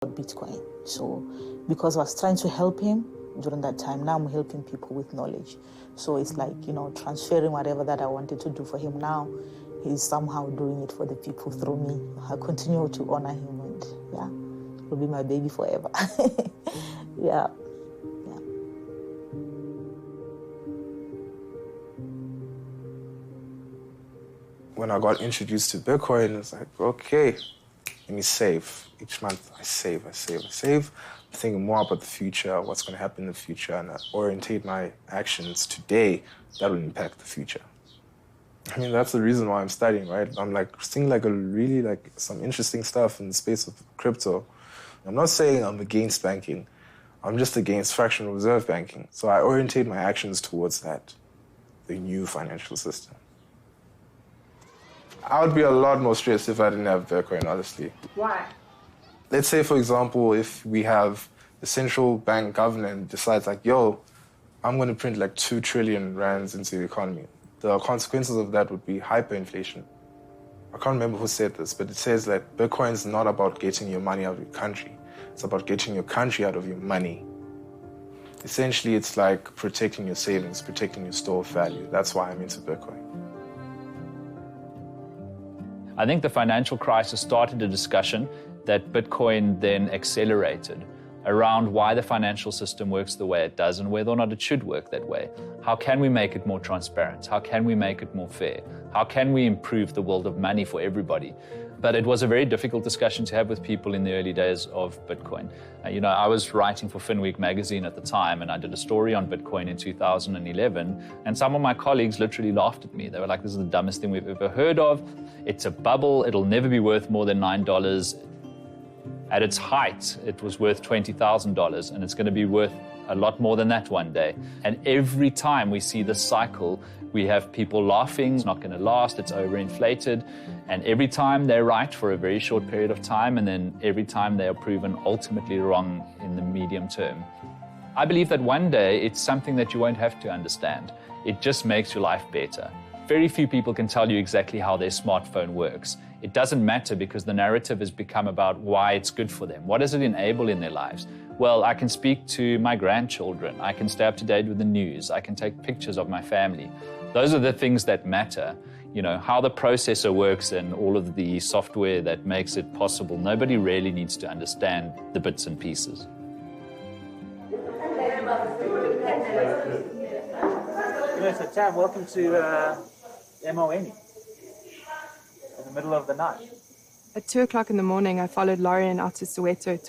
Bitcoin. So because I was trying to help him during that time, now I'm helping people with knowledge. So it's like, transferring whatever that I wanted to do for him now, he's somehow doing it for the people through me. I continue to honor him, and he'll be my baby forever. Yeah. When I got introduced to Bitcoin, it's like, okay, let me save. Each month I save. I'm thinking more about the future, what's going to happen in the future, and I orientate my actions today that will impact the future. I mean, that's the reason why I'm studying, right? I'm seeing really some interesting stuff in the space of crypto. I'm not saying I'm against banking. I'm just against fractional reserve banking. So I orientate my actions towards that, the new financial system. I would be a lot more stressed if I didn't have Bitcoin, honestly. Why? Let's say, for example, if we have the central bank government decides yo, I'm going to print 2 trillion rands into the economy. The consequences of that would be hyperinflation. I can't remember who said this, but it says that Bitcoin is not about getting your money out of your country. It's about getting your country out of your money. Essentially, it's like protecting your savings, protecting your store of value. That's why I'm into Bitcoin. I think the financial crisis started a discussion that Bitcoin then accelerated around why the financial system works the way it does and whether or not it should work that way. How can we make it more transparent? How can we make it more fair? How can we improve the world of money for everybody? But it was a very difficult discussion to have with people in the early days of Bitcoin. I was writing for FinWeek magazine at the time, and I did a story on Bitcoin in 2011, and some of my colleagues literally laughed at me. They were like, this is the dumbest thing we've ever heard of. It's a bubble. It'll never be worth more than $9. At its height, it was worth $20,000, and it's going to be worth a lot more than that one day. And every time we see this cycle, we have people laughing, it's not going to last, it's overinflated. And every time they're right for a very short period of time, and then every time they are proven ultimately wrong in the medium term. I believe that one day it's something that you won't have to understand. It just makes your life better. Very few people can tell you exactly how their smartphone works. It doesn't matter because the narrative has become about why it's good for them. What does it enable in their lives? Well, I can speak to my grandchildren. I can stay up to date with the news. I can take pictures of my family. Those are the things that matter. How the processor works and all of the software that makes it possible. Nobody really needs to understand the bits and pieces. So Chad, welcome to MON in the middle of the night. At 2 o'clock in the morning, I followed Lauren out to Soweto to